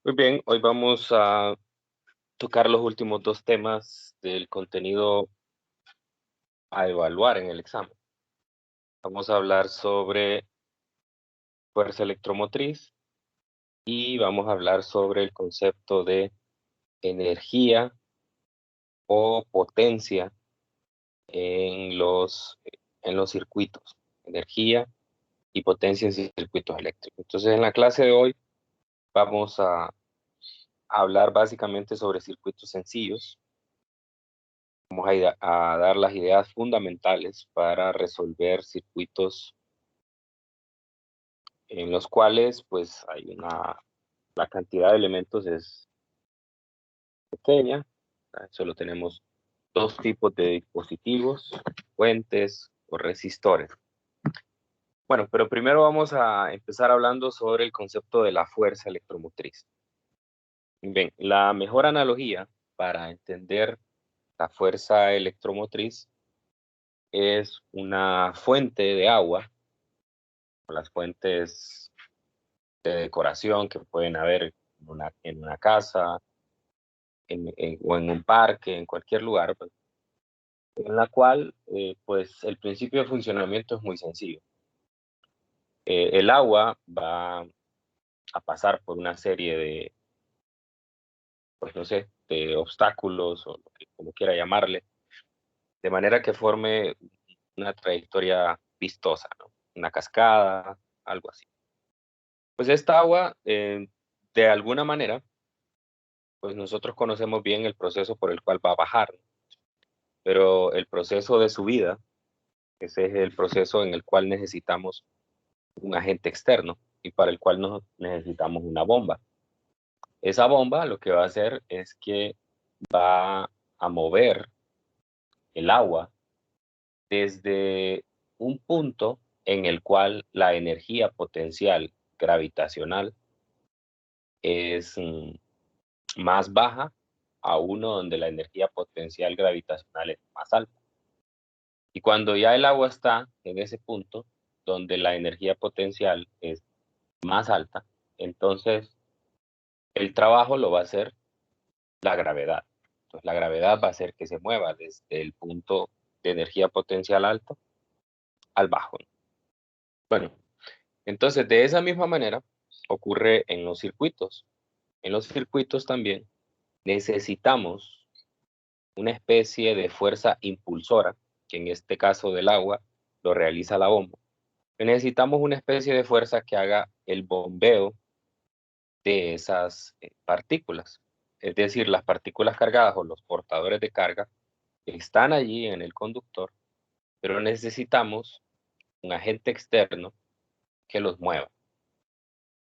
Muy bien, hoy vamos a tocar los últimos dos temas del contenido a evaluar en el examen. Vamos a hablar sobre fuerza electromotriz y vamos a hablar sobre el concepto de energía o potencia en los circuitos. Energía y potencia en circuitos eléctricos. Entonces, en la clase de hoy vamos a hablar básicamente sobre circuitos sencillos. Vamos a dar las ideas fundamentales para resolver circuitos en los cuales pues la cantidad de elementos es pequeña. Solo tenemos dos tipos de dispositivos, fuentes o resistores. Bueno, pero primero vamos a empezar hablando sobre el concepto de la fuerza electromotriz. Bien, la mejor analogía para entender la fuerza electromotriz es una fuente de agua, o las fuentes de decoración que pueden haber en una casa, o en un parque, en cualquier lugar, pues, en la cual, pues, el principio de funcionamiento es muy sencillo. El agua va a pasar por una serie de, pues, no sé, de obstáculos, o lo que como quiera llamarle, de manera que forme una trayectoria vistosa, ¿no? Una cascada, algo así. Pues esta agua, de alguna manera, pues nosotros conocemos bien el proceso por el cual va a bajar, pero el proceso de subida, ese es el proceso en el cual necesitamos un agente externo y para el cual necesitamos una bomba. Esa bomba lo que va a hacer es que va a mover el agua desde un punto en el cual la energía potencial gravitacional es más baja a uno donde la energía potencial gravitacional es más alta. Y cuando ya el agua está en ese punto donde la energía potencial es más alta, entonces el trabajo lo va a hacer la gravedad. Entonces la gravedad va a hacer que se mueva desde el punto de energía potencial alto al bajo. Bueno, entonces de esa misma manera ocurre en los circuitos. En los circuitos también necesitamos una especie de fuerza impulsora, que en este caso del agua lo realiza la bomba. Necesitamos una especie de fuerza que haga el bombeo de esas partículas. Es decir, las partículas cargadas o los portadores de carga están allí en el conductor, pero necesitamos un agente externo que los mueva.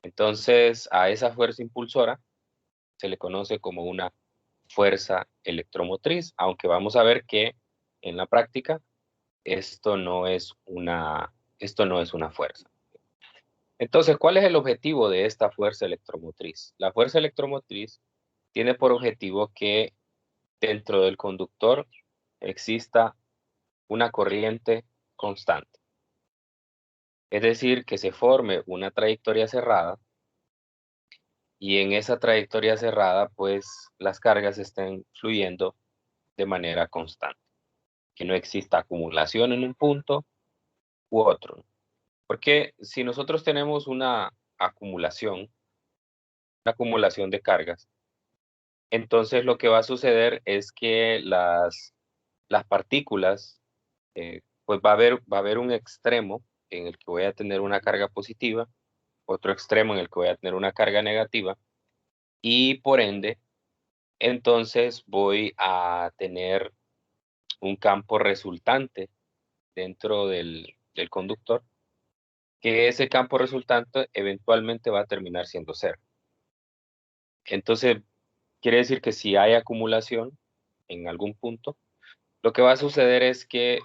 Entonces, a esa fuerza impulsora se le conoce como una fuerza electromotriz, aunque vamos a ver que en la práctica esto no es una fuerza. Entonces, ¿cuál es el objetivo de esta fuerza electromotriz? La fuerza electromotriz tiene por objetivo que dentro del conductor exista una corriente constante. Es decir, que se forme una trayectoria cerrada y en esa trayectoria cerrada, pues las cargas estén fluyendo de manera constante, que no exista acumulación en un punto u otro. Porque si nosotros tenemos una acumulación de cargas, entonces lo que va a suceder es que las partículas, pues va a haber un extremo en el que voy a tener una carga positiva, otro extremo en el que voy a tener una carga negativa, y por ende, entonces voy a tener un campo resultante dentro del conductor, que ese campo resultante eventualmente va a terminar siendo cero. Entonces, quiere decir que si hay acumulación en algún punto, lo que va a suceder es que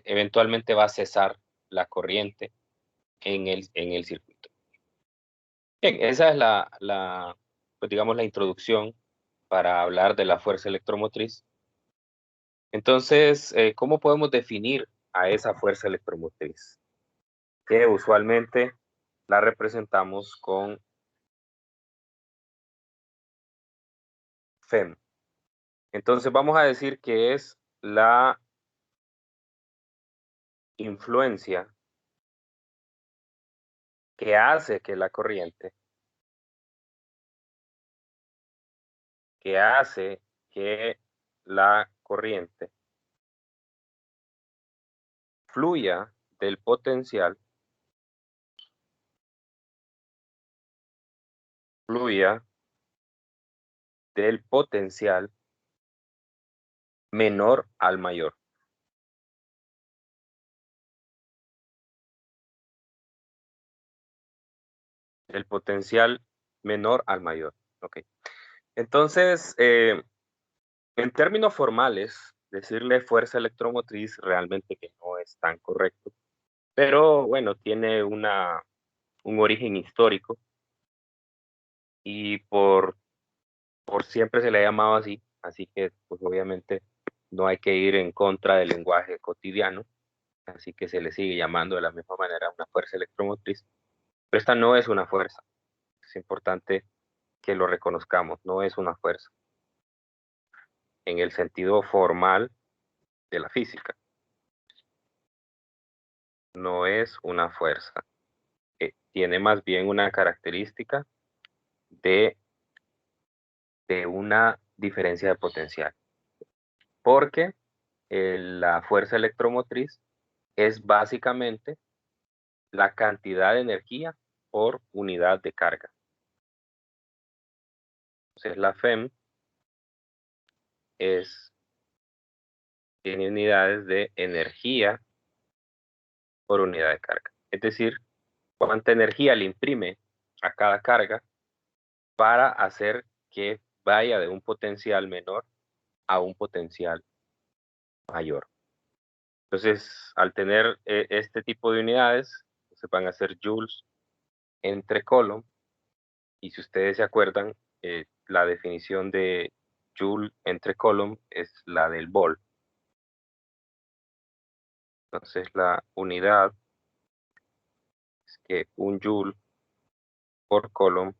eventualmente va a cesar la corriente en el circuito. Bien, esa es pues digamos, la introducción para hablar de la fuerza electromotriz. Entonces, ¿cómo podemos definir a esa fuerza electromotriz? Que usualmente la representamos con FEM. Entonces vamos a decir que es la influencia que hace que la corriente, que hace que la corriente fluya del potencial, fluya del potencial menor al mayor. El potencial menor al mayor. Ok. Entonces, en términos formales, decirle fuerza electromotriz realmente que no es tan correcto, pero bueno, tiene un origen histórico y por siempre se le ha llamado así, así que pues obviamente no hay que ir en contra del lenguaje cotidiano, así que se le sigue llamando de la misma manera una fuerza electromotriz, pero esta no es una fuerza, es importante que lo reconozcamos, no es una fuerza en el sentido formal de la física, no es una fuerza, tiene más bien una característica de, de una diferencia de potencial, porque la fuerza electromotriz es básicamente la cantidad de energía por unidad de carga. Entonces la FEM tiene unidades de energía por unidad de carga. Es decir, cuánta energía le imprime a cada carga para hacer que vaya de un potencial menor a un potencial mayor. Entonces, al tener este tipo de unidades, se van a hacer joules entre coulomb, y si ustedes se acuerdan, la definición de joule entre coulomb es la del volt. Entonces, la unidad es que un joule por coulomb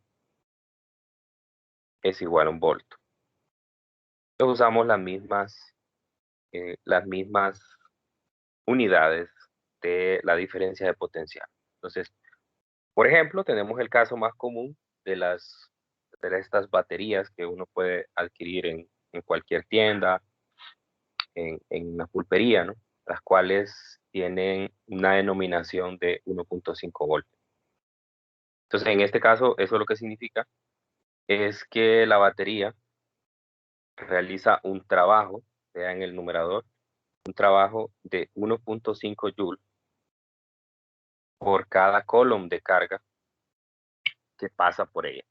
es igual a un volt. Entonces, usamos las mismas unidades de la diferencia de potencial. Entonces, por ejemplo, tenemos el caso más común de estas baterías que uno puede adquirir en cualquier tienda, en una pulpería, ¿no? Las cuales tienen una denominación de 1.5 voltios. Entonces, en este caso, eso lo que significa es que la batería realiza un trabajo, sea en el numerador, un trabajo de 1.5 joule por cada coulomb de carga que pasa por ella.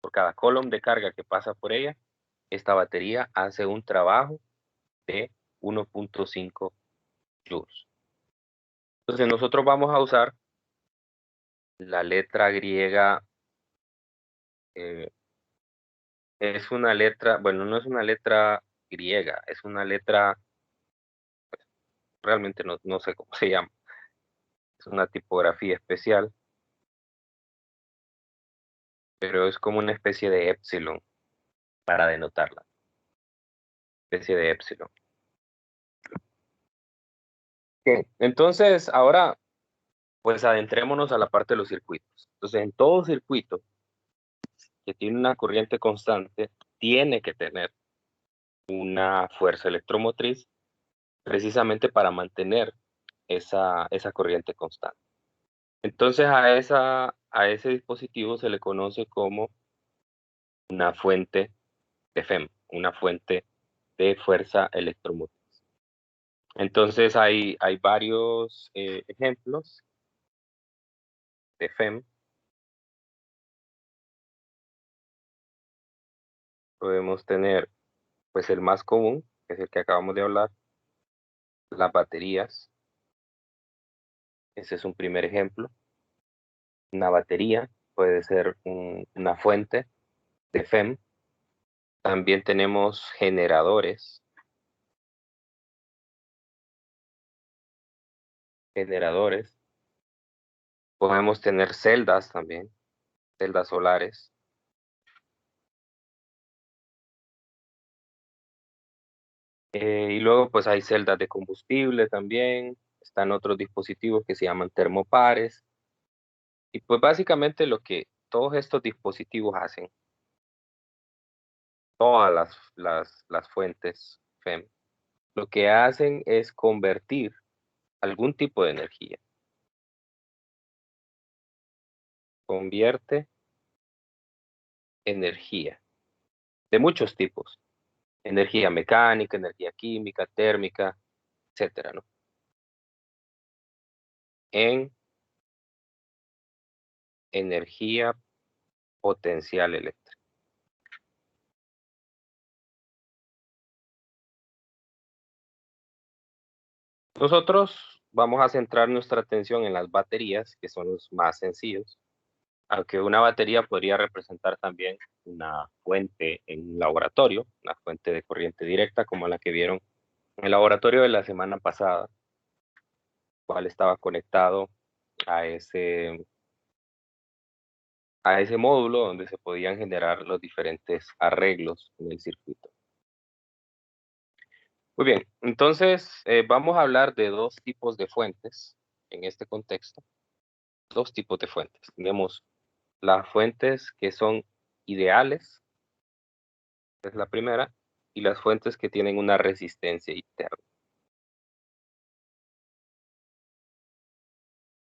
Por cada coulomb de carga que pasa por ella, esta batería hace un trabajo de 1.5 joules. Entonces nosotros vamos a usar la letra griega, eh, es una letra, bueno, no es una letra griega, es una letra, realmente no sé cómo se llama, es una tipografía especial, pero es como una especie de epsilon para denotarla, especie de epsilon. Bien, entonces ahora pues adentrémonos a la parte de los circuitos. Entonces en todo circuito que tiene una corriente constante, tiene que tener una fuerza electromotriz precisamente para mantener esa corriente constante. Entonces a ese dispositivo se le conoce como una fuente de FEM, una fuente de fuerza electromotriz. Entonces hay varios ejemplos de FEM. Podemos tener pues el más común, que es el que acabamos de hablar, las baterías. Ese es un primer ejemplo. Una batería puede ser una fuente de FEM. También tenemos generadores. Generadores. Podemos tener celdas también, celdas solares. Y luego pues hay celdas de combustible también, están otros dispositivos que se llaman termopares. Y pues básicamente lo que todos estos dispositivos hacen, todas las fuentes FEM, lo que hacen es convertir algún tipo de energía. Convierte energía de muchos tipos. Energía mecánica, energía química, térmica, etcétera, ¿no? En energía potencial eléctrica. Nosotros vamos a centrar nuestra atención en las baterías, que son los más sencillos, aunque una batería podría representar también una fuente en un laboratorio, una fuente de corriente directa, como la que vieron en el laboratorio de la semana pasada, cual estaba conectado a ese módulo donde se podían generar los diferentes arreglos en el circuito. Muy bien, entonces vamos a hablar de dos tipos de fuentes en este contexto. Dos tipos de fuentes. Tenemos las fuentes que son ideales, es la primera, y las fuentes que tienen una resistencia interna.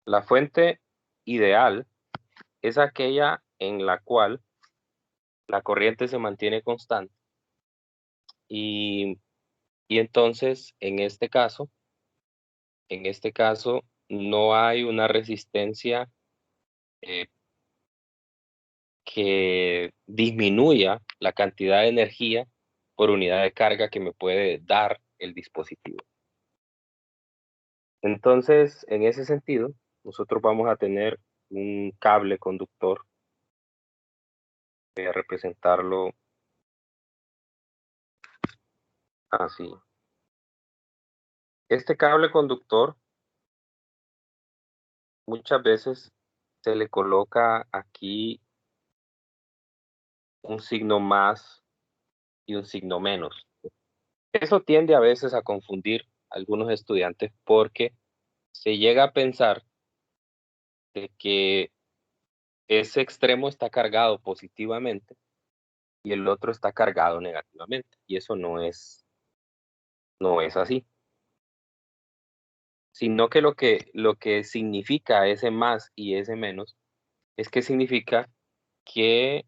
La fuente ideal es aquella en la cual la corriente se mantiene constante y, y entonces en este caso no hay una resistencia eh, que disminuya la cantidad de energía por unidad de carga que me puede dar el dispositivo. Entonces, en ese sentido, nosotros vamos a tener un cable conductor. Voy a representarlo así. Este cable conductor muchas veces se le coloca aquí un signo más y un signo menos. Eso tiende a veces a confundir a algunos estudiantes porque se llega a pensar de que ese extremo está cargado positivamente y el otro está cargado negativamente. Y eso no es así. Sino que lo que significa ese más y ese menos es que significa que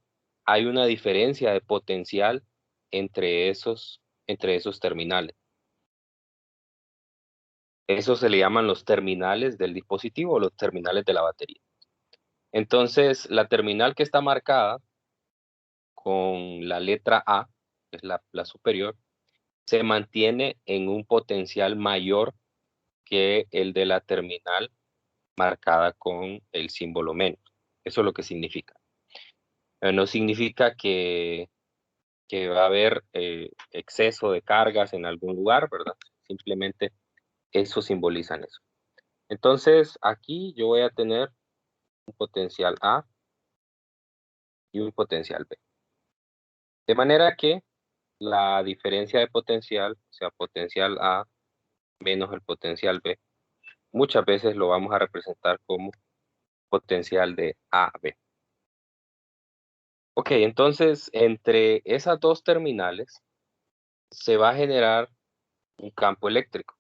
hay una diferencia de potencial entre esos terminales. Eso se le llaman los terminales del dispositivo o los terminales de la batería. Entonces, la terminal que está marcada con la letra A, que es la superior, se mantiene en un potencial mayor que el de la terminal marcada con el símbolo menos. Eso es lo que significa. No significa que va a haber exceso de cargas en algún lugar, ¿verdad? Simplemente eso simbolizan eso. Entonces, aquí yo voy a tener un potencial A y un potencial B. De manera que la diferencia de potencial, o sea, potencial A menos el potencial B, muchas veces lo vamos a representar como potencial de AB. Ok, entonces entre esas dos terminales se va a generar un campo eléctrico.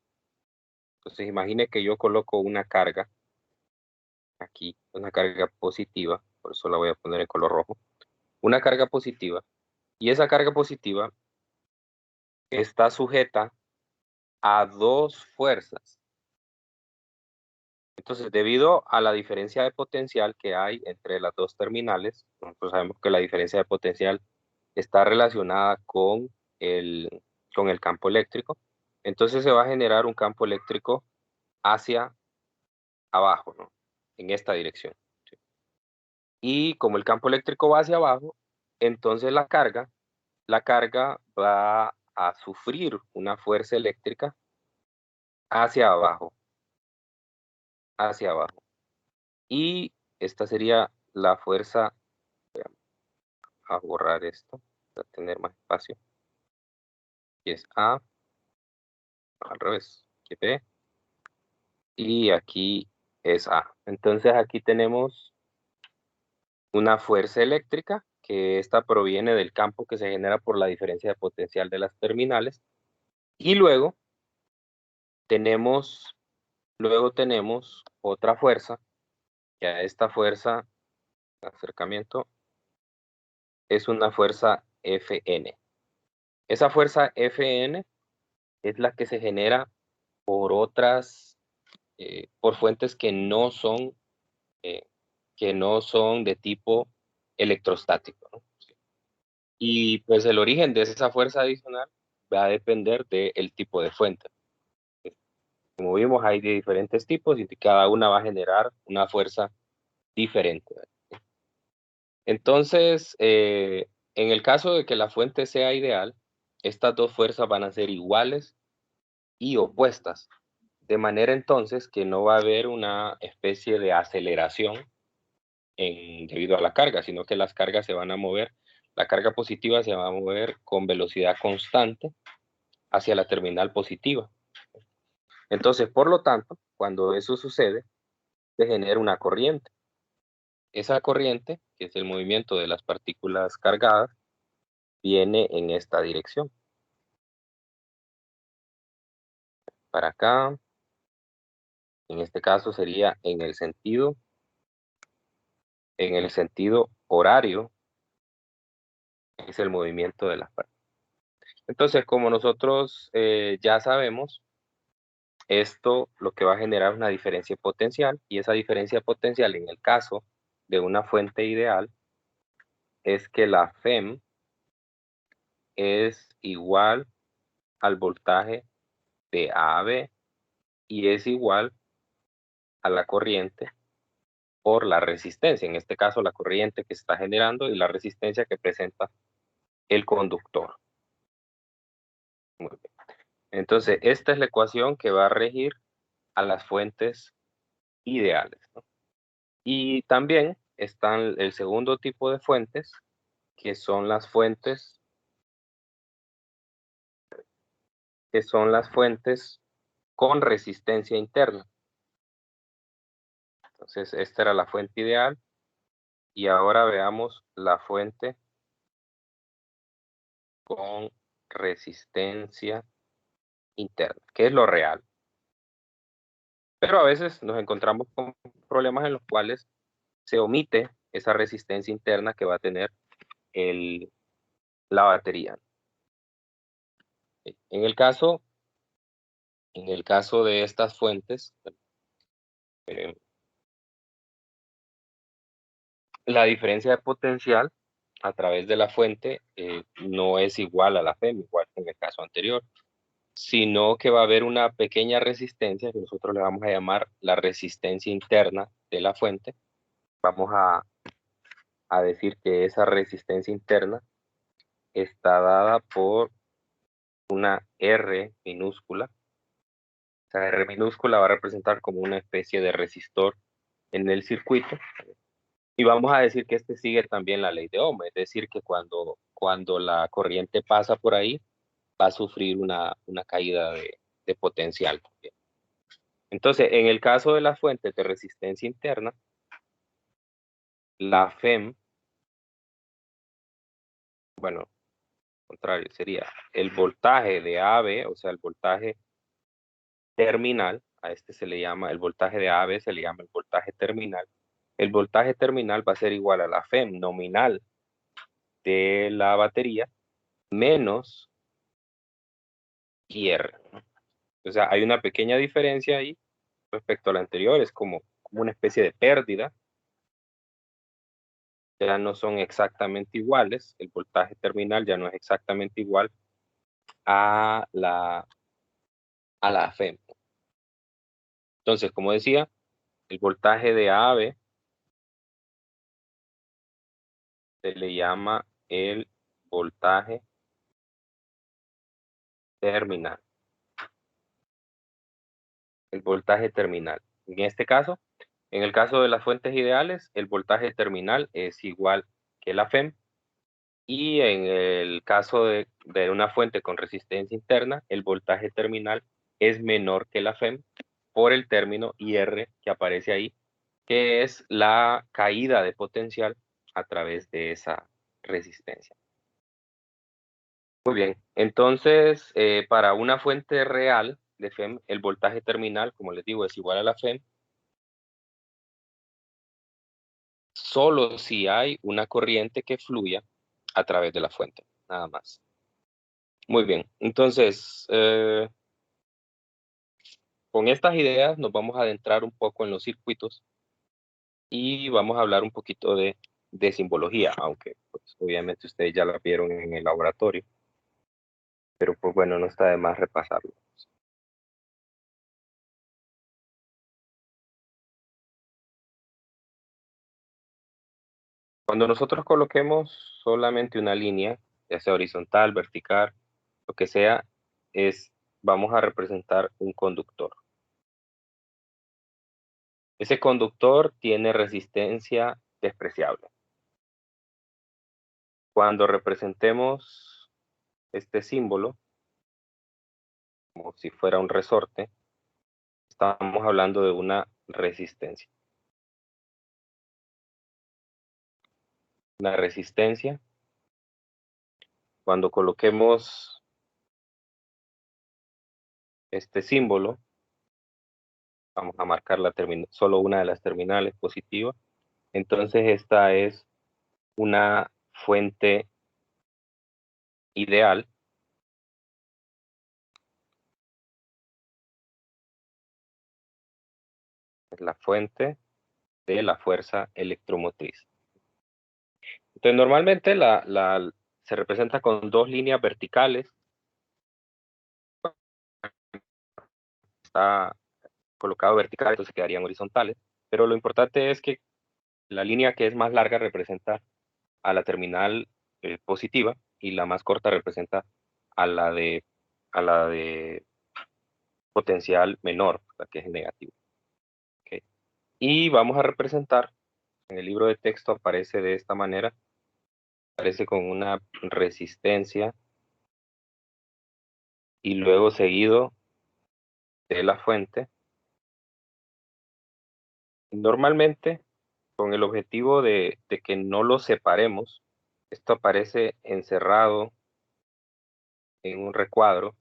Entonces imagine que yo coloco una carga aquí, una carga positiva, por eso la voy a poner en color rojo, una carga positiva, y esa carga positiva está sujeta a dos fuerzas. Entonces, debido a la diferencia de potencial que hay entre las dos terminales, nosotros sabemos que la diferencia de potencial está relacionada con el campo eléctrico, entonces se va a generar un campo eléctrico hacia abajo, ¿no? En esta dirección. ¿Sí? Y como el campo eléctrico va hacia abajo, entonces la carga va a sufrir una fuerza eléctrica hacia abajo, hacia abajo. Y esta sería la fuerza, a borrar esto, para tener más espacio, y es A, al revés, aquí P, y aquí es A. Entonces aquí tenemos una fuerza eléctrica, que esta proviene del campo que se genera por la diferencia de potencial de las terminales, y tenemos, luego tenemos otra fuerza, que a esta fuerza, acercamiento, es una fuerza Fn. Esa fuerza Fn es la que se genera por otras, por fuentes eh, que no son de tipo electrostático, ¿no? Y pues el origen de esa fuerza adicional va a depender del tipo de fuente. Como vimos, hay de diferentes tipos y cada una va a generar una fuerza diferente. Entonces, en el caso de que la fuente sea ideal, estas dos fuerzas van a ser iguales y opuestas, de manera entonces que no va a haber una especie de aceleración debido a la carga, sino que las cargas se van a mover, la carga positiva se va a mover con velocidad constante hacia la terminal positiva. Entonces, por lo tanto, cuando eso sucede, se genera una corriente. Esa corriente, que es el movimiento de las partículas cargadas, viene en esta dirección. Para acá, en este caso sería en el sentido horario, es el movimiento de las partículas. Entonces, como nosotros ya sabemos, esto lo que va a generar es una diferencia potencial, y esa diferencia potencial en el caso de una fuente ideal es que la FEM es igual al voltaje de A a B y es igual a la corriente por la resistencia, en este caso la corriente que está generando y la resistencia que presenta el conductor. Muy bien. Entonces, esta es la ecuación que va a regir a las fuentes ideales, ¿no? Y también están el segundo tipo de fuentes, que son las fuentes con resistencia interna. Entonces, esta era la fuente ideal, y ahora veamos la fuente con resistencia interna, que es lo real. Pero a veces nos encontramos con problemas en los cuales se omite esa resistencia interna que va a tener la batería. En el caso de estas fuentes, eh, la diferencia de potencial a través de la fuente no es igual a la FEM, igual que en el caso anterior, sino que va a haber una pequeña resistencia que nosotros le vamos a llamar la resistencia interna de la fuente. Vamos a decir que esa resistencia interna está dada por una R minúscula. Esa R minúscula va a representar como una especie de resistor en el circuito. Y vamos a decir que este sigue también la ley de Ohm, es decir, que cuando la corriente pasa por ahí, va a sufrir una caída de potencial también. Entonces, en el caso de las fuentes de resistencia interna, la FEM, bueno, al contrario, sería el voltaje de AB, o sea, el voltaje terminal, a este se le llama, el voltaje de AB se le llama el voltaje terminal. El voltaje terminal va a ser igual a la FEM nominal de la batería menos IR, ¿no? O sea, hay una pequeña diferencia ahí respecto a la anterior, es como una especie de pérdida. Ya no son exactamente iguales, el voltaje terminal ya no es exactamente igual a la FEM. Entonces, como decía, el voltaje de AB se le llama el voltaje terminal. El voltaje terminal. En este caso, en el caso de las fuentes ideales, el voltaje terminal es igual que la FEM. Y en el caso de una fuente con resistencia interna, el voltaje terminal es menor que la FEM por el término IR que aparece ahí, que es la caída de potencial a través de esa resistencia. Muy bien, entonces para una fuente real de FEM, el voltaje terminal, como les digo, es igual a la FEM, solo si hay una corriente que fluya a través de la fuente, nada más. Muy bien, entonces con estas ideas nos vamos a adentrar un poco en los circuitos y vamos a hablar un poquito de simbología, aunque pues, obviamente ustedes ya la vieron en el laboratorio, pero pues bueno, no está de más repasarlo. Cuando nosotros coloquemos solamente una línea, ya sea horizontal, vertical, lo que sea, vamos a representar un conductor. Ese conductor tiene resistencia despreciable. Cuando representemos este símbolo, como si fuera un resorte, estamos hablando de una resistencia. Una resistencia, cuando coloquemos este símbolo, vamos a marcar solo una de las terminales positivas, entonces esta es una fuente ideal es la fuente de la fuerza electromotriz. Entonces, normalmente se representa con dos líneas verticales. Está colocado vertical, entonces quedarían horizontales. Pero lo importante es que la línea que es más larga representa a la terminal positiva y la más corta representa a a la de potencial menor, la que es negativo. ¿Okay? Y vamos a representar, en el libro de texto aparece de esta manera, aparece con una resistencia y luego seguido de la fuente. Normalmente, con el objetivo de que no lo separemos, esto aparece encerrado en un recuadro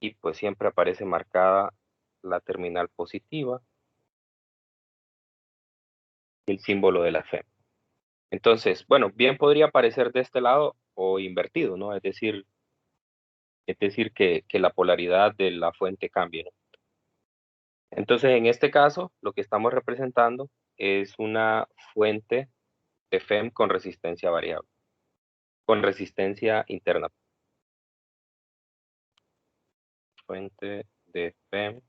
y pues siempre aparece marcada la terminal positiva y el símbolo de la fe. Entonces, bueno, bien podría aparecer de este lado o invertido, ¿no? Es decir que la polaridad de la fuente cambie, ¿no? Entonces, en este caso, lo que estamos representando es una fuente de FEM con resistencia variable, con resistencia interna. Fuente de FEM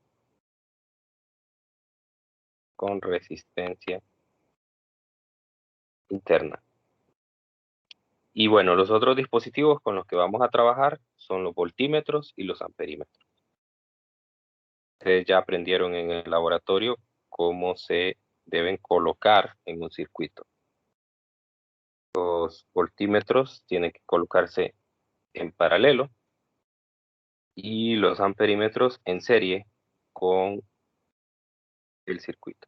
con resistencia interna. Y bueno, los otros dispositivos con los que vamos a trabajar son los voltímetros y los amperímetros. Ustedes ya aprendieron en el laboratorio cómo se deben colocar en un circuito. Los voltímetros tienen que colocarse en paralelo y los amperímetros en serie con el circuito.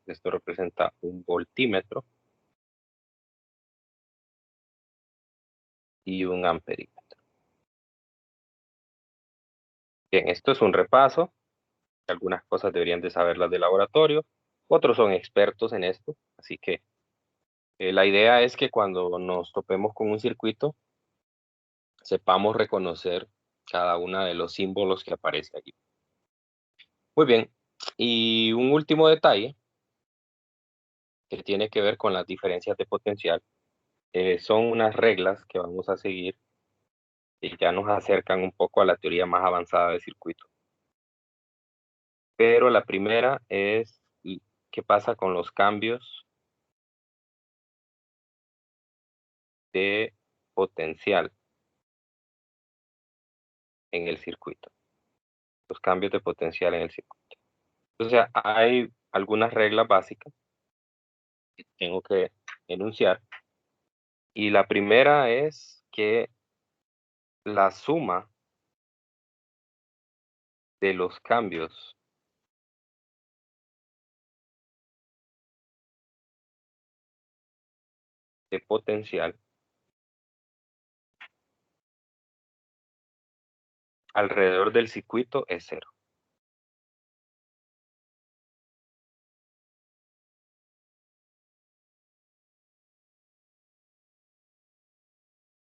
Esto representa un voltímetro y un amperímetro. Bien, esto es un repaso. Algunas cosas deberían de saberlas de laboratorio. Otros son expertos en esto. Así que la idea es que cuando nos topemos con un circuito, sepamos reconocer cada uno de los símbolos que aparece allí. Muy bien. Y un último detalle que tiene que ver con las diferencias de potencial. Son unas reglas que vamos a seguir y ya nos acercan un poco a la teoría más avanzada de circuito. Pero la primera es qué pasa con los cambios de potencial en el circuito. Los cambios de potencial en el circuito. O sea, hay algunas reglas básicas que tengo que enunciar. Y la primera es que la suma de los cambios de potencial alrededor del circuito es cero.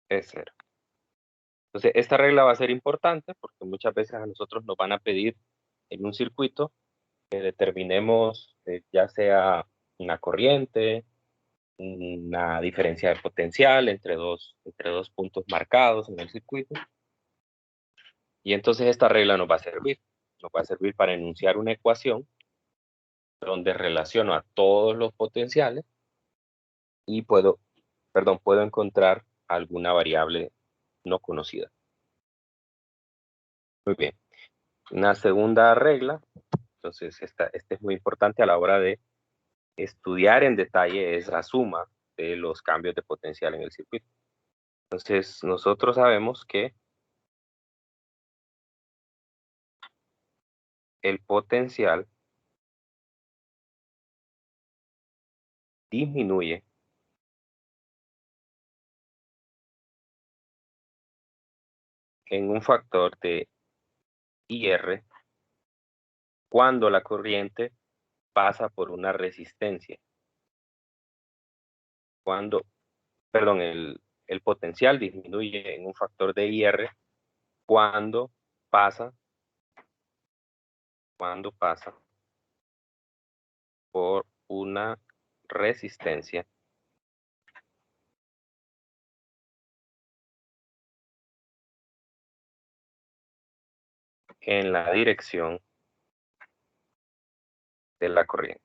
Es cero. Entonces, esta regla va a ser importante porque muchas veces a nosotros nos van a pedir en un circuito que determinemos ya sea una corriente, una diferencia de potencial entre dos puntos marcados en el circuito. Y entonces esta regla nos va a servir. Nos va a servir para enunciar una ecuación donde relaciono a todos los potenciales y puedo encontrar alguna variable no conocida. Muy bien. Una segunda regla, entonces esta es muy importante a la hora de estudiar en detalle, es la suma de los cambios de potencial en el circuito. Entonces nosotros sabemos que el potencial disminuye en un factor de IR cuando la corriente pasa por una resistencia. El potencial disminuye en un factor de IR cuando pasa por una resistencia en la dirección de la corriente.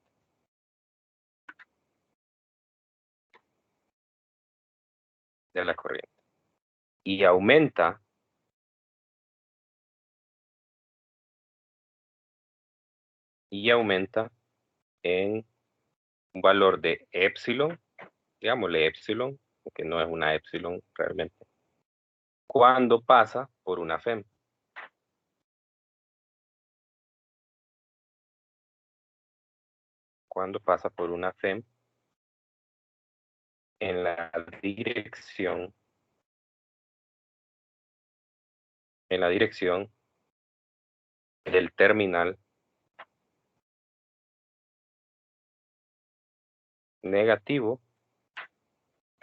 Y aumenta en un valor de epsilon, digámosle epsilon, que no es una epsilon realmente, cuando pasa por una FEM. Cuando pasa por una FEM en la dirección del terminal negativo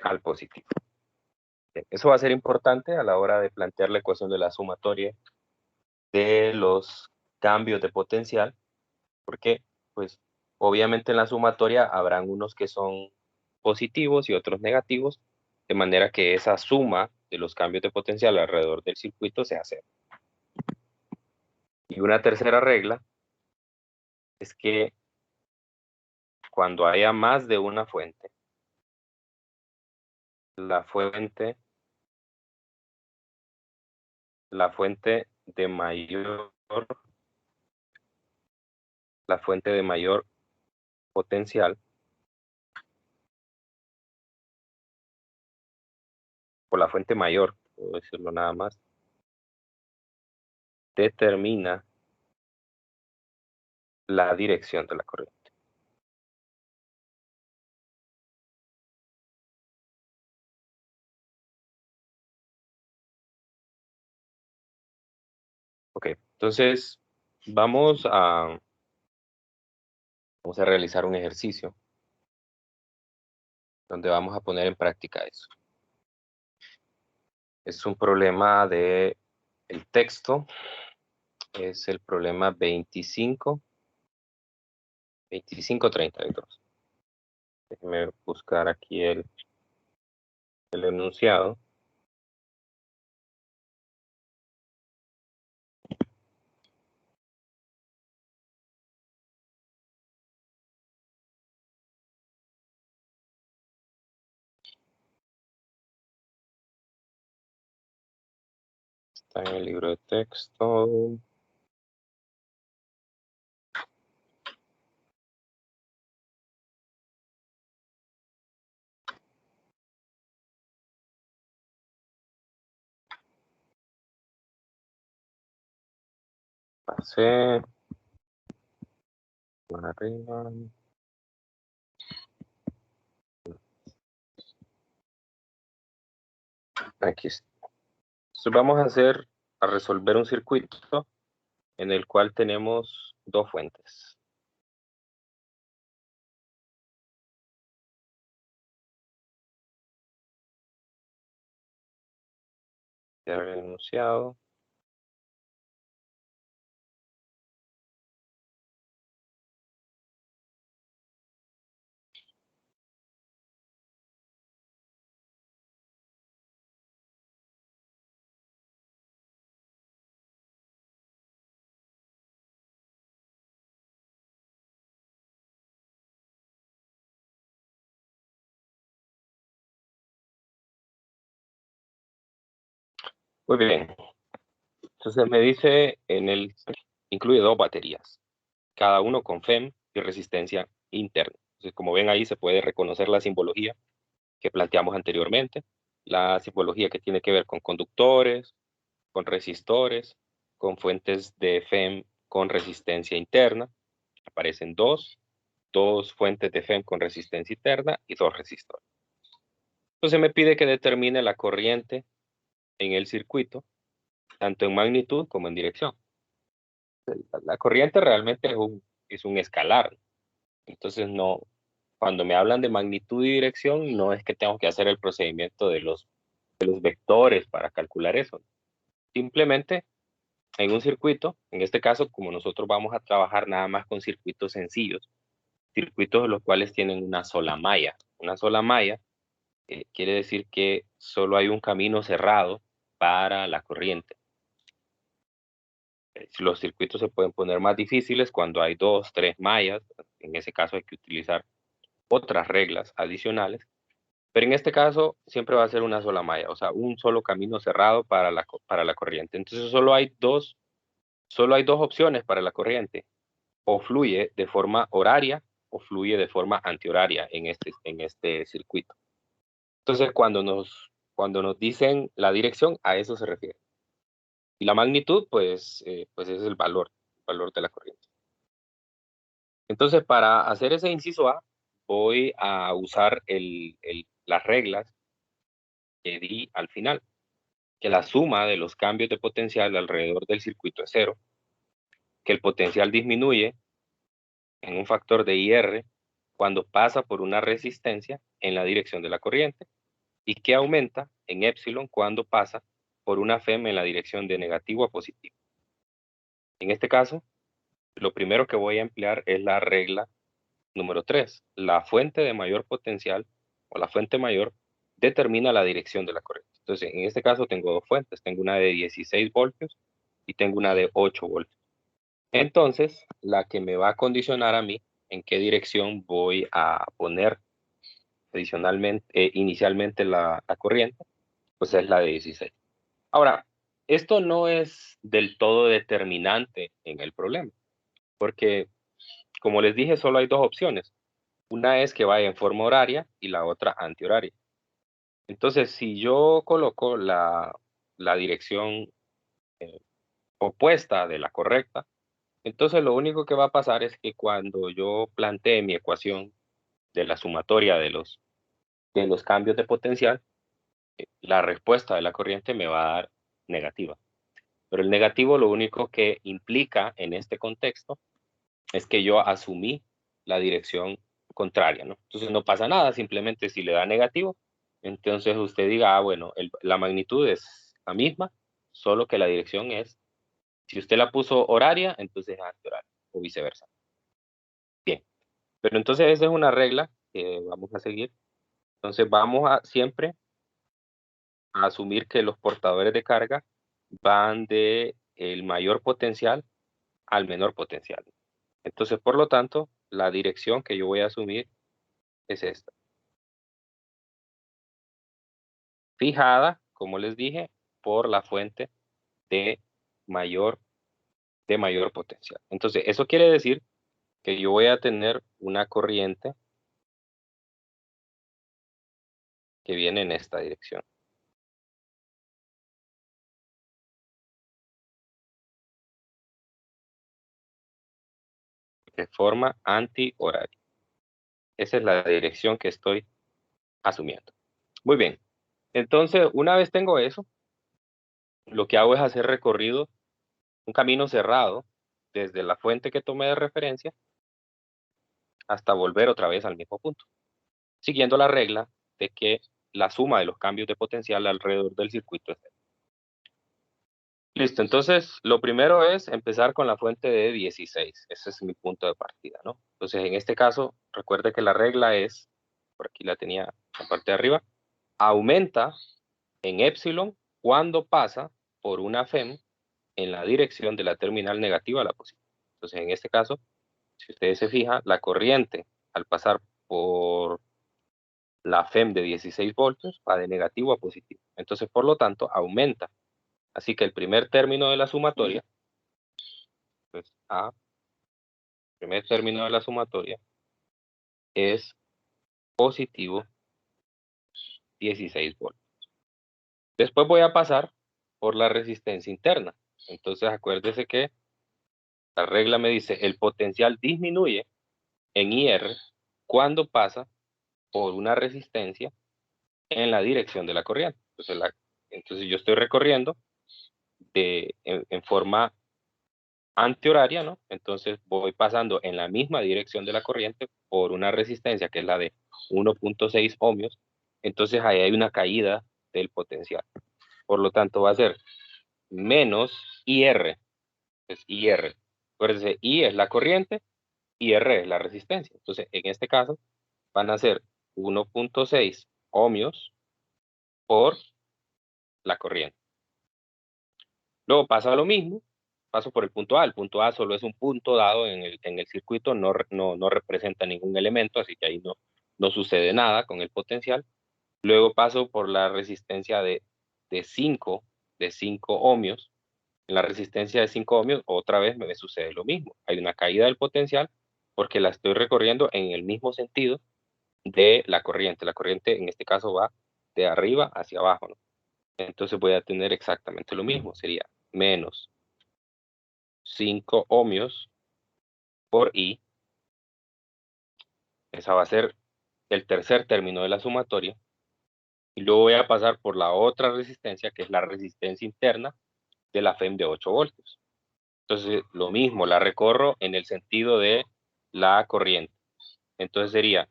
al positivo. Eso va a ser importante a la hora de plantear la ecuación de la sumatoria de los cambios de potencial, porque pues obviamente en la sumatoria habrán unos que son positivos y otros negativos, de manera que esa suma de los cambios de potencial alrededor del circuito sea cero. Y una tercera regla es que cuando haya más de una fuente, la fuente de mayor potencial, o la fuente mayor, puedo decirlo nada más, determina la dirección de la corriente. Ok, entonces vamos a realizar un ejercicio donde vamos a poner en práctica eso. Es un problema de el texto, es el problema 2532. Déjenme buscar aquí el enunciado. Está en el libro de texto. C, arriba. Aquí está. Entonces vamos a resolver un circuito en el cual tenemos dos fuentes. Ya había anunciado. Muy bien. Entonces me dice incluye dos baterías, cada uno con FEM y resistencia interna. Entonces, como ven ahí, se puede reconocer la simbología que planteamos anteriormente, la simbología que tiene que ver con conductores, con resistores, con fuentes de FEM con resistencia interna. Aparecen dos fuentes de FEM con resistencia interna y dos resistores. Entonces me pide que determine la corriente en el circuito, tanto en magnitud como en dirección. La corriente realmente es un escalar. Entonces no, cuando me hablan de magnitud y dirección, no es que tengo que hacer el procedimiento de los vectores para calcular eso. Simplemente en un circuito, en este caso, como nosotros vamos a trabajar nada más con circuitos sencillos, circuitos los cuales tienen una sola malla. Una sola malla quiere decir que solo hay un camino cerrado para la corriente. Los circuitos se pueden poner más difíciles cuando hay dos, tres mallas. En ese caso hay que utilizar otras reglas adicionales. Pero en este caso siempre va a ser una sola malla, o sea, un solo camino cerrado para la corriente. Entonces solo hay dos opciones para la corriente. O fluye de forma horaria o fluye de forma antihoraria en este circuito. Entonces, cuando nos dicen la dirección, a eso se refiere. Y la magnitud, pues es el valor de la corriente. Entonces, para hacer ese inciso A, voy a usar las reglas que di al final, que la suma de los cambios de potencial alrededor del circuito es cero, que el potencial disminuye en un factor de IR cuando pasa por una resistencia en la dirección de la corriente, y que aumenta en epsilon cuando pasa por una FEM en la dirección de negativo a positivo. En este caso, lo primero que voy a emplear es la regla número 3. La fuente de mayor potencial o la fuente mayor determina la dirección de la corriente. Entonces, en este caso tengo dos fuentes. Tengo una de 16 voltios y tengo una de 8 voltios. Entonces, la que me va a condicionar a mí en qué dirección voy a poner inicialmente la corriente, pues es la de 16. Ahora, esto no es del todo determinante en el problema, porque como les dije, solo hay dos opciones. Una es que vaya en forma horaria y la otra antihoraria. Entonces, si yo coloco la dirección opuesta de la correcta, entonces lo único que va a pasar es que cuando yo plantee mi ecuación de la sumatoria de los cambios de potencial, la respuesta de la corriente me va a dar negativa. Pero el negativo lo único que implica en este contexto es que yo asumí la dirección contraria, ¿no? Entonces no pasa nada, simplemente si le da negativo, entonces usted diga, bueno, la magnitud es la misma, solo que la dirección es, si usted la puso horaria, entonces es antihoraria, o viceversa. Bien, pero entonces esa es una regla que vamos a seguir. Entonces vamos a siempre a asumir que los portadores de carga van de el mayor potencial al menor potencial. Entonces, por lo tanto, la dirección que yo voy a asumir es esta. Fijada, como les dije, por la fuente de mayor, de mayor potencial. Entonces, eso quiere decir que yo voy a tener una corriente que viene en esta dirección. de forma antihoraria. Esa es la dirección que estoy asumiendo. Muy bien. Entonces, una vez tengo eso, lo que hago es hacer recorrido, un camino cerrado, desde la fuente que tomé de referencia hasta volver otra vez al mismo punto, siguiendo la regla de que la suma de los cambios de potencial alrededor del circuito es cero. Listo, entonces lo primero es empezar con la fuente de 16. Ese es mi punto de partida, ¿no? Entonces, en este caso, recuerde que la regla es, por aquí la tenía la parte de arriba, aumenta en epsilon cuando pasa por una FEM en la dirección de la terminal negativa a la positiva. Entonces, en este caso, si ustedes se fijan, la corriente al pasar por la FEM de 16 voltios va de negativo a positivo. Entonces, por lo tanto, aumenta. Así que el primer término de la sumatoria, pues A, primer término de la sumatoria, es positivo 16 voltios. Después voy a pasar por la resistencia interna. Entonces, acuérdese que la regla me dice el potencial disminuye en IR cuando pasa por una resistencia en la dirección de la corriente. Entonces yo estoy recorriendo en forma antihoraria, ¿no? Entonces voy pasando en la misma dirección de la corriente por una resistencia que es la de 1.6 ohmios. Entonces ahí hay una caída del potencial. Por lo tanto va a ser menos IR. Es IR. Acuérdense, I es la corriente y R es la resistencia. Entonces en este caso van a ser 1.6 ohmios por la corriente. Luego pasa lo mismo, paso por el punto A. El punto A solo es un punto dado en el circuito, no representa ningún elemento, así que ahí no sucede nada con el potencial. Luego paso por la resistencia de 5 ohmios. En la resistencia de 5 ohmios, otra vez me sucede lo mismo. Hay una caída del potencial porque la estoy recorriendo en el mismo sentido de la corriente. La corriente en este caso va de arriba hacia abajo, ¿no? Entonces voy a tener exactamente lo mismo. Sería menos 5 ohmios por I. Esa va a ser el tercer término de la sumatoria. Y luego voy a pasar por la otra resistencia, que es la resistencia interna de la FEM de 8 voltios. Entonces, lo mismo, la recorro en el sentido de la corriente. Entonces sería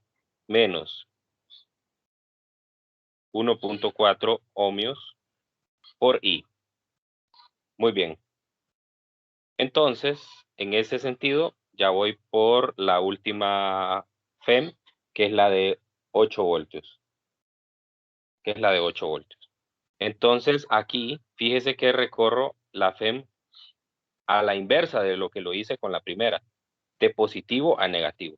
menos 1.4 ohmios por I. Muy bien. Entonces, en ese sentido, ya voy por la última FEM, que es la de 8 voltios. Entonces, aquí, fíjese que recorro la FEM a la inversa de lo que lo hice con la primera, de positivo a negativo.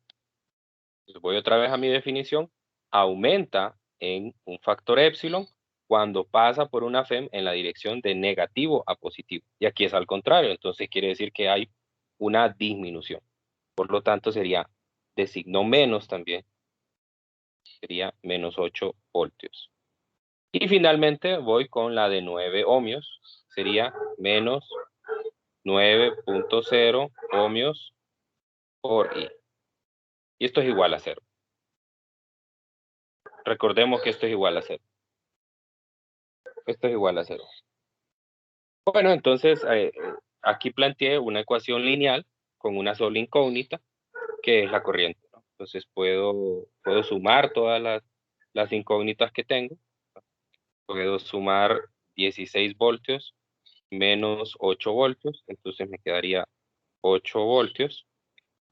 Entonces, voy otra vez a mi definición, aumenta en un factor epsilon cuando pasa por una FEM en la dirección de negativo a positivo. Y aquí es al contrario, entonces quiere decir que hay una disminución. Por lo tanto, sería de signo menos también, sería menos 8 voltios. Y finalmente voy con la de 9 ohmios, sería menos 9.0 ohmios por I. Y esto es igual a 0. Recordemos que esto es igual a 0. Esto es igual a 0. Bueno, entonces aquí planteé una ecuación lineal con una sola incógnita, que es la corriente, ¿no? Entonces puedo sumar todas las incógnitas que tengo. Puedo sumar 16 voltios menos 8 voltios, entonces me quedaría 8 voltios.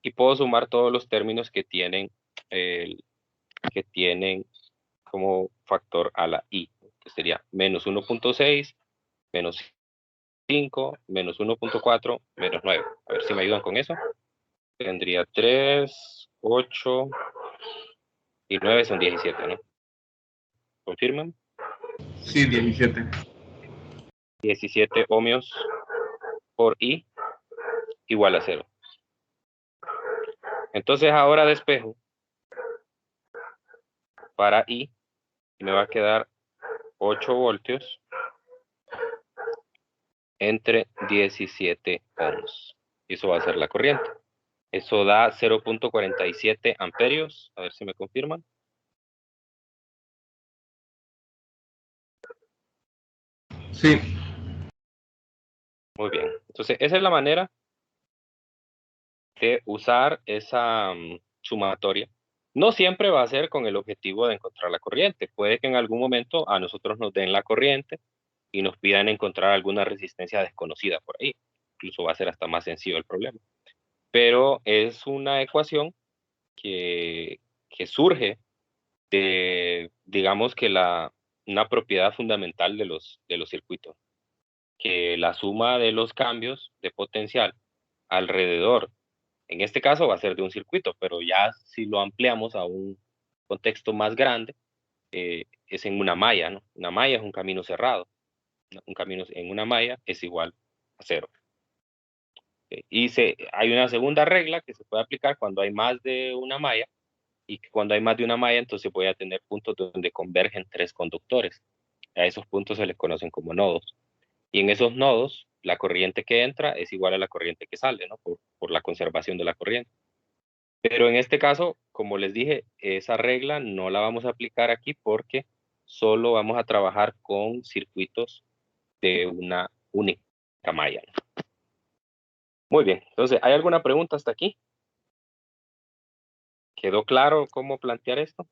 Y puedo sumar todos los términos que tienen como factor a la I, que sería menos 1.6, menos 5, menos 1.4, menos 9. A ver si me ayudan con eso. Tendría 3, 8 y 9 son 17, ¿no? ¿Confirman? Sí, 17. 17 ohmios por I igual a 0. Entonces ahora despejo para I y me va a quedar 8 voltios entre 17 ohms. Y eso va a ser la corriente. Eso da 0.47 amperios. A ver si me confirman. Sí. Muy bien. Entonces, esa es la manera de usar esa sumatoria. No siempre va a ser con el objetivo de encontrar la corriente. Puede que en algún momento a nosotros nos den la corriente y nos pidan encontrar alguna resistencia desconocida por ahí. Incluso va a ser hasta más sencillo el problema. Pero es una ecuación que surge de, digamos que una propiedad fundamental de los circuitos, que la suma de los cambios de potencial alrededor, en este caso va a ser de un circuito, pero ya si lo ampliamos a un contexto más grande, es en una malla, ¿no? Una malla es un camino cerrado. Un camino en una malla es igual a cero. Y hay una segunda regla que se puede aplicar cuando hay más de una malla, y que cuando hay más de una malla, entonces voy a tener puntos donde convergen tres conductores. A esos puntos se les conocen como nodos. Y en esos nodos, la corriente que entra es igual a la corriente que sale, ¿no? Por la conservación de la corriente. Pero en este caso, como les dije, esa regla no la vamos a aplicar aquí porque solo vamos a trabajar con circuitos de una única malla, ¿no? Muy bien, entonces, ¿hay alguna pregunta hasta aquí? ¿Quedó claro cómo plantear esto?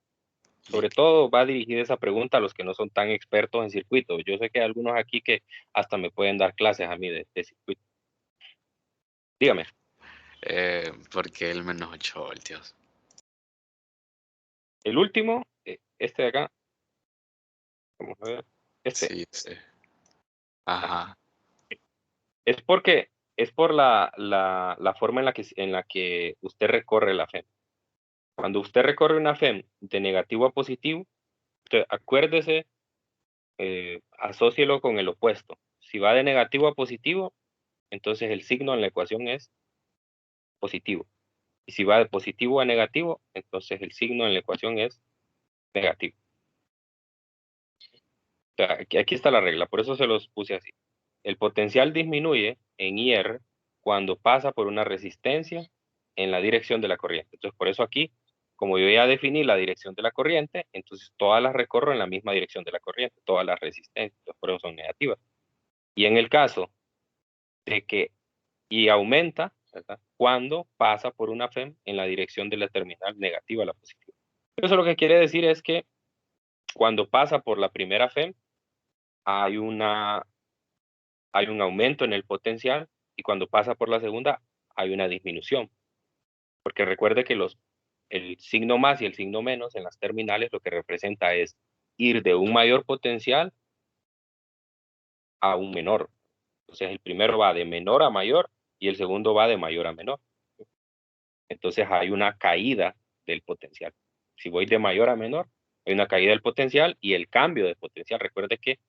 Sobre todo va dirigida esa pregunta a los que no son tan expertos en circuitos. Yo sé que hay algunos aquí que hasta me pueden dar clases a mí de circuito. Dígame. Porque el menos 8 voltios. El último, este de acá. Vamos a ver. Este. Sí, sí. Ajá. Es por la forma en la que usted recorre la FEM. Cuando usted recorre una FEM de negativo a positivo, usted acuérdese, asócielo con el opuesto. Si va de negativo a positivo, entonces el signo en la ecuación es positivo. Y si va de positivo a negativo, entonces el signo en la ecuación es negativo. O sea, aquí está la regla, por eso se los puse así. El potencial disminuye en IR cuando pasa por una resistencia en la dirección de la corriente. Entonces, por eso aquí, como yo ya definí la dirección de la corriente, entonces todas las recorro en la misma dirección de la corriente, todas las resistencias, por eso son negativas. Y en el caso de que y aumenta, ¿verdad?, cuando pasa por una FEM en la dirección de la terminal negativa a la positiva. Eso lo que quiere decir es que cuando pasa por la primera FEM hay un aumento en el potencial, y cuando pasa por la segunda hay una disminución. Porque recuerde que el signo más y el signo menos en las terminales lo que representa es ir de un mayor potencial a un menor. Entonces el primero va de menor a mayor y el segundo va de mayor a menor. Entonces hay una caída del potencial. Si voy de mayor a menor, hay una caída del potencial y el cambio de potencial. Recuerde que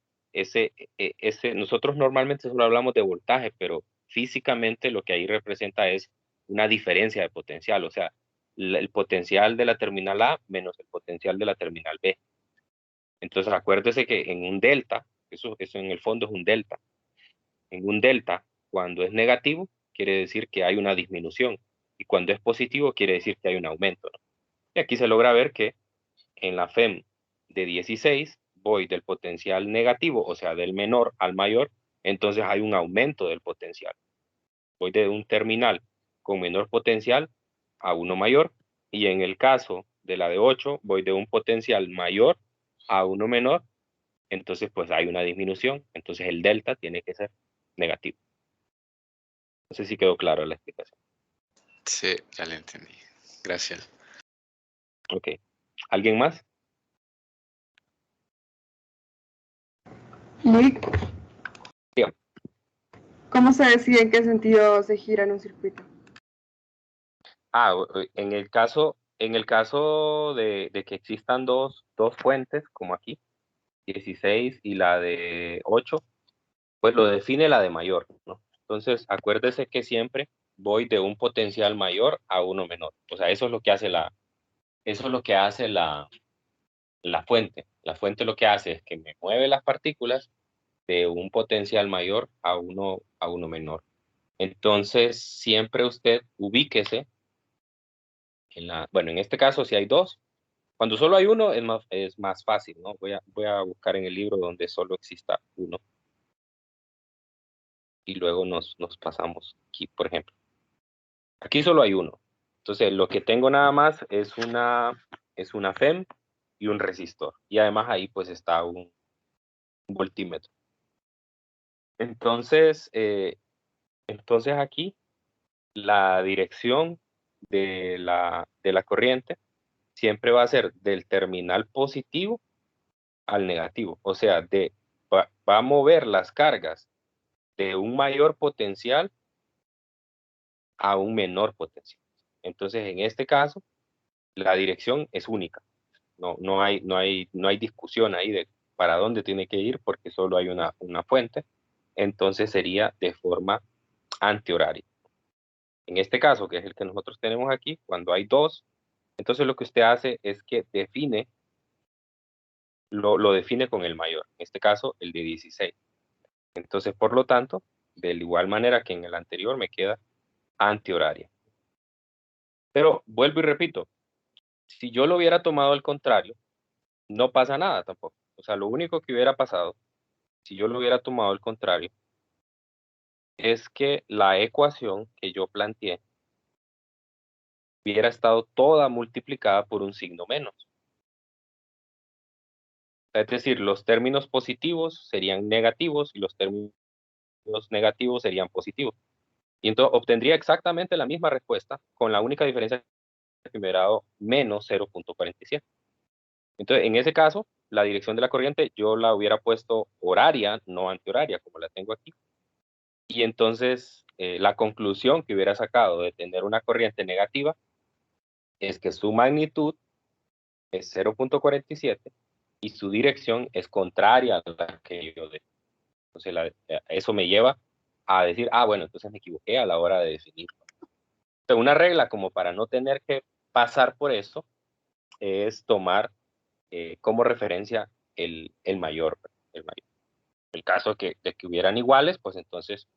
nosotros normalmente solo hablamos de voltaje, pero físicamente lo que ahí representa es una diferencia de potencial, o sea, el potencial de la terminal A menos el potencial de la terminal B. Entonces acuérdese que en un delta, eso en el fondo es un delta. En un delta, cuando es negativo, quiere decir que hay una disminución. Y cuando es positivo, quiere decir que hay un aumento, ¿no? Y aquí se logra ver que en la FEM de 16 voy del potencial negativo, o sea, del menor al mayor, entonces hay un aumento del potencial. Voy de un terminal con menor potencial a uno mayor, y en el caso de la de 8, voy de un potencial mayor a uno menor, entonces pues hay una disminución, entonces el delta tiene que ser negativo. No sé si quedó claro la explicación. Sí, ya lo entendí. Gracias. Ok. ¿Alguien más? Nick, Dígame. ¿cómo se decide en qué sentido se gira en un circuito? En el caso de que existan dos fuentes, como aquí, 16 y la de 8, pues lo define la de mayor, ¿no? Entonces, acuérdese que siempre voy de un potencial mayor a uno menor. O sea, eso es lo que hace la fuente. La fuente lo que hace es que me mueve las partículas de un potencial mayor a uno menor. Entonces, siempre usted ubíquese Bueno, en este caso, si hay dos, cuando solo hay uno es más fácil, ¿no? Voy a buscar en el libro donde solo exista uno. Y luego nos pasamos aquí, por ejemplo. Aquí solo hay uno. Entonces, lo que tengo nada más es una FEM y un resistor. Y además ahí pues está un voltímetro. Entonces, entonces aquí la dirección de la corriente siempre va a ser del terminal positivo al negativo. O sea, va a mover las cargas de un mayor potencial a un menor potencial. Entonces, en este caso, la dirección es única. No hay discusión ahí de para dónde tiene que ir porque solo hay una fuente. Entonces sería de forma antihoraria. En este caso, que es el que nosotros tenemos aquí, cuando hay dos, entonces lo que usted hace es que lo define con el mayor. En este caso, el de 16. Entonces, por lo tanto, de la igual manera que en el anterior me queda antihoraria. Pero vuelvo y repito, si yo lo hubiera tomado al contrario, no pasa nada tampoco. O sea, lo único que hubiera pasado, si yo lo hubiera tomado al contrario, es que la ecuación que yo planteé hubiera estado toda multiplicada por un signo menos. Es decir, los términos positivos serían negativos y los términos negativos serían positivos. Y entonces obtendría exactamente la misma respuesta con la única diferencia que me hubiera dado menos 0.47. Entonces, en ese caso, la dirección de la corriente yo la hubiera puesto horaria, no antihoraria, como la tengo aquí. Y entonces, la conclusión que hubiera sacado de tener una corriente negativa es que su magnitud es 0.47 y su dirección es contraria a la que yo de. Entonces, eso me lleva a decir, bueno, entonces me equivoqué a la hora de definirlo. Entonces, una regla como para no tener que pasar por eso es tomar como referencia el mayor. El caso de que hubieran iguales, pues entonces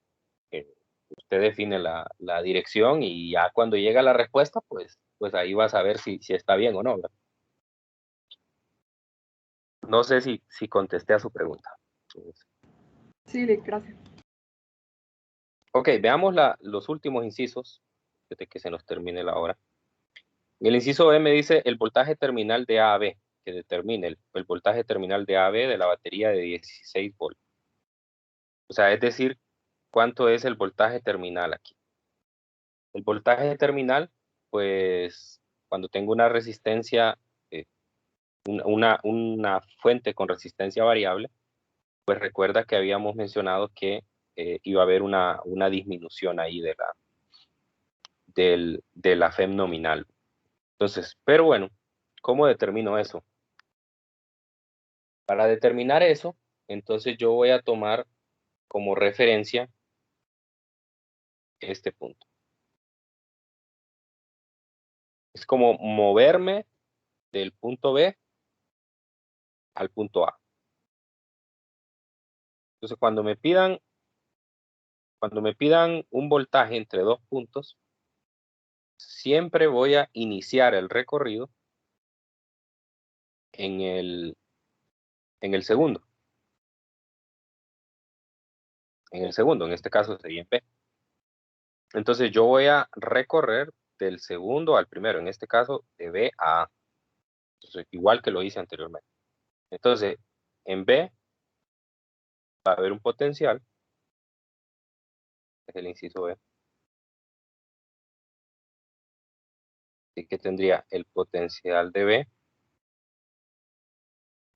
eh, usted define la dirección y ya cuando llega la respuesta, pues ahí va a saber si está bien o no, ¿verdad? No sé si contesté a su pregunta. Sí, Lick, gracias. Ok, veamos los últimos incisos, desde que se nos termine la hora. El inciso B me dice el voltaje terminal de A a B, que determine el voltaje terminal de A a B de la batería de 16 volts. O sea, es decir, ¿cuánto es el voltaje terminal aquí? El voltaje terminal, pues, cuando tengo una resistencia, una fuente con resistencia variable, pues recuerda que habíamos mencionado que iba a haber una disminución ahí de la FEM nominal. Entonces, pero bueno, ¿cómo determino eso? Para determinar eso, entonces yo voy a tomar como referencia este punto. Es como moverme del punto B al punto A. Entonces, cuando me pidan un voltaje entre dos puntos, siempre voy a iniciar el recorrido en el segundo. En este caso sería en B. Entonces yo voy a recorrer del segundo al primero, en este caso de B a A. Entonces, igual que lo hice anteriormente. Entonces, en B va a haber un potencial, es el inciso B. Así que tendría el potencial de B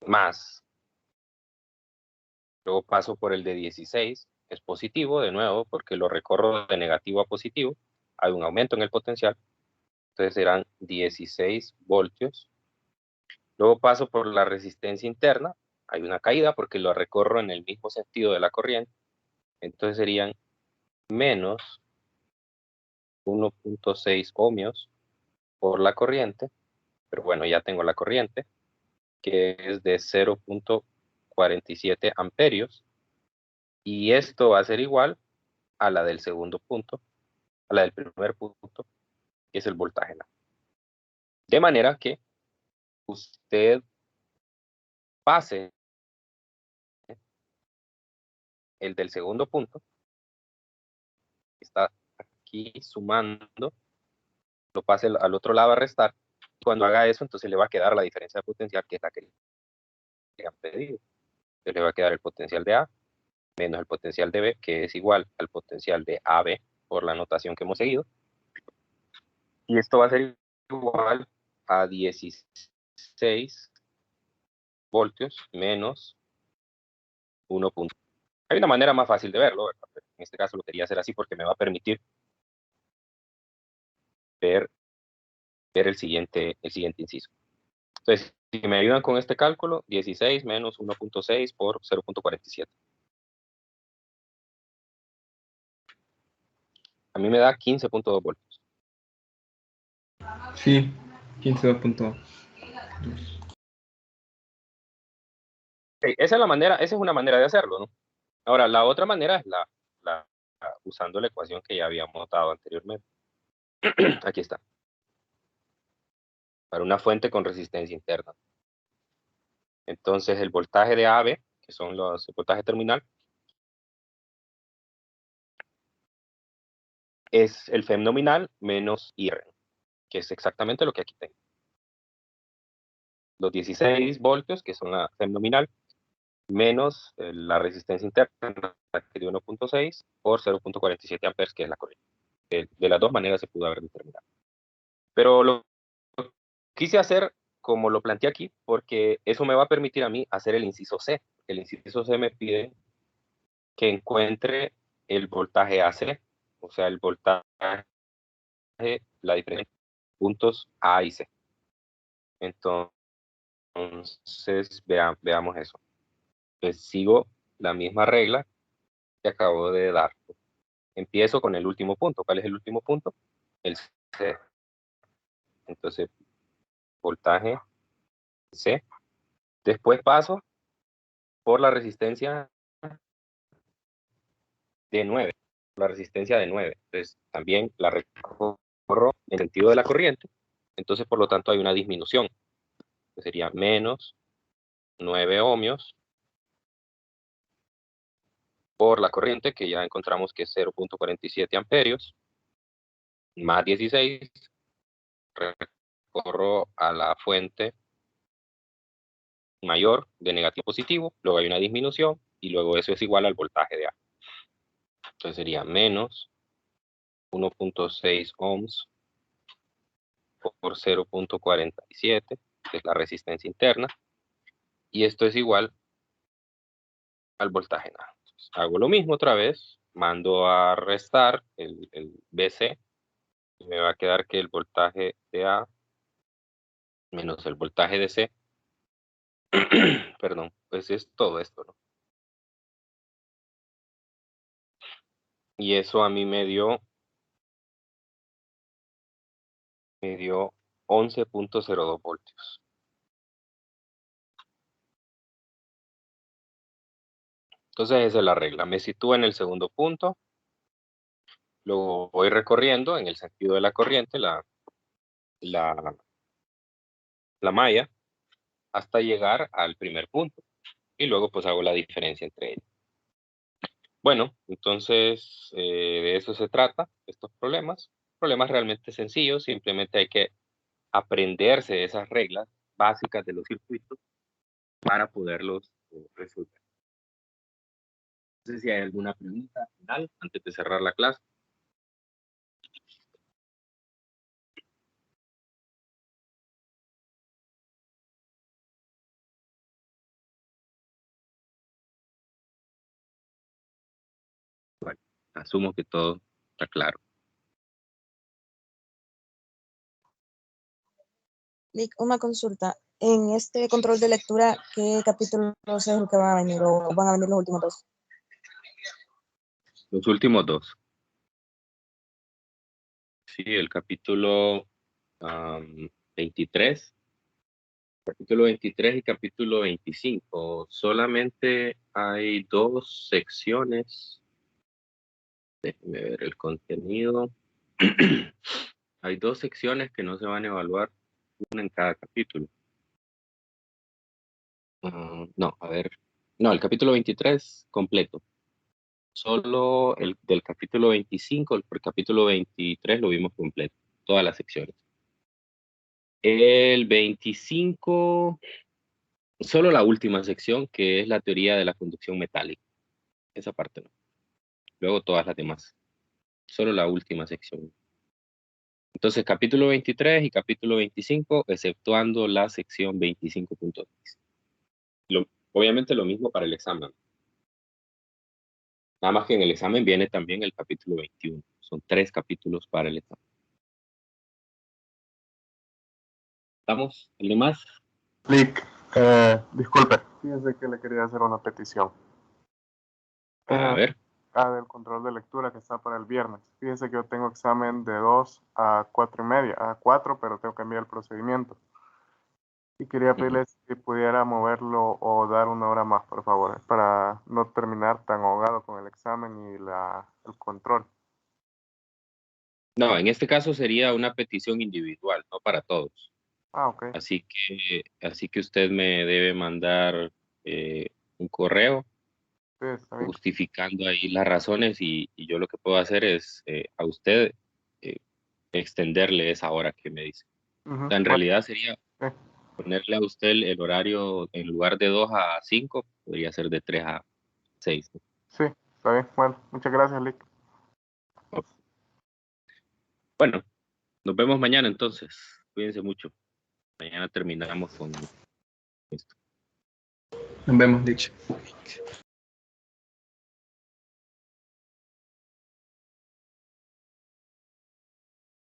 más, luego paso por el de 16, es positivo de nuevo, porque lo recorro de negativo a positivo, hay un aumento en el potencial, entonces serán 16 voltios. Luego paso por la resistencia interna, hay una caída porque lo recorro en el mismo sentido de la corriente, entonces serían menos 1.6 ohmios por la corriente, pero bueno, ya tengo la corriente, que es de 0.47 amperios, y esto va a ser igual a la del segundo punto, a la del primer punto, que es el voltaje. De manera que usted pase el del segundo punto, está aquí sumando, lo pase al otro lado a restar. Cuando haga eso, entonces le va a quedar la diferencia de potencial, que es la que le han pedido. Entonces le va a quedar el potencial de A menos el potencial de B, que es igual al potencial de AB por la notación que hemos seguido. Y esto va a ser igual a 16 voltios menos 1. Hay una manera más fácil de verlo, ¿verdad? Pero en este caso lo quería hacer así porque me va a permitir ver el siguiente inciso. Entonces, si me ayudan con este cálculo, 16 menos 1.6 por 0.47. A mí me da 15.2 voltios. Sí, 15.2. Okay, esa es una manera de hacerlo, ¿no? Ahora, la otra manera es usando la ecuación que ya habíamos dado anteriormente. Aquí está. Para una fuente con resistencia interna. Entonces, el voltaje de AB, que son el voltaje terminal, es el FEM nominal menos IR, que es exactamente lo que aquí tengo. Los 16 voltios, que son la FEM nominal, menos la resistencia interna, que de 1.6 por 0.47 amperes, que es la corriente. De las dos maneras se pudo haber determinado. Pero lo quise hacer como lo planteé aquí, porque eso me va a permitir a mí hacer el inciso C. El inciso C me pide que encuentre el voltaje AC, o sea, el voltaje, la diferencia de puntos A y C. Entonces, veamos eso. Pues sigo la misma regla que acabo de dar. Empiezo con el último punto. ¿Cuál es el último punto? El C. Entonces, voltaje C. Después paso por la resistencia de 9. La resistencia de 9. Entonces, también la recorro en el sentido de la corriente. Entonces, por lo tanto, hay una disminución. Que sería menos 9 ohmios por la corriente, que ya encontramos que es 0.47 amperios, más 16. Recorro a la fuente mayor de negativo a positivo, luego hay una disminución, y luego eso es igual al voltaje de A. Entonces sería menos 1.6 ohms por 0.47, que es la resistencia interna, y esto es igual al voltaje nada. Entonces, hago lo mismo otra vez, mando a restar el BC, y me va a quedar que el voltaje de A menos el voltaje de C, perdón, pues es todo esto, ¿no? Y eso a mí me dio 11.02 voltios. Entonces esa es la regla. Me sitúo en el segundo punto, luego voy recorriendo en el sentido de la corriente, la malla, hasta llegar al primer punto. Y luego pues hago la diferencia entre ellos. Bueno, entonces de eso se trata, estos problemas. Problemas realmente sencillos, simplemente hay que aprenderse esas reglas básicas de los circuitos para poderlos resolver. No sé si hay alguna pregunta final antes de cerrar la clase. Bueno, asumo que todo está claro. Nick, una consulta. En este control de lectura, ¿qué capítulo es el que va a venir o van a venir los últimos dos? Los últimos dos. Sí, el capítulo 23. Capítulo 23 y capítulo 25. Solamente hay dos secciones. Déjenme ver el contenido. Hay dos secciones que no se van a evaluar una en cada capítulo. No, a ver. No, el capítulo 23 completo. Solo el del capítulo 25, el capítulo 23 lo vimos completo, todas las secciones. El 25, solo la última sección, que es la teoría de la conducción metálica. Esa parte no. Luego todas las demás. Solo la última sección. Entonces, capítulo 23 y capítulo 25, exceptuando la sección 25.6. Obviamente lo mismo para el examen. Nada más que en el examen viene también el capítulo 21. Son 3 capítulos para el examen. ¿Estamos? ¿El demás? Lick, disculpe, fíjese que le quería hacer una petición. A ver. Del control de lectura que está para el viernes. Fíjese que yo tengo examen de 2 a 4:30, a 4, pero tengo que enviar el procedimiento. Y quería pedirle si pudiera moverlo o dar una hora más, por favor, para no terminar tan ahogado con el examen y el control. No, en este caso sería una petición individual, no para todos. Ah, ok. Así que usted me debe mandar un correo Sí, está bien. justificando ahí las razones y yo lo que puedo hacer es a usted extenderle esa hora que me dice. Ujú. O sea, en realidad sería Sí. ponerle a usted el horario en lugar de 2 a 5, podría ser de 3 a 6. ¿No? Sí, está bien. Bueno, muchas gracias, Lick. Bueno, nos vemos mañana entonces. Cuídense mucho. Mañana terminamos con esto. Nos vemos, Lick.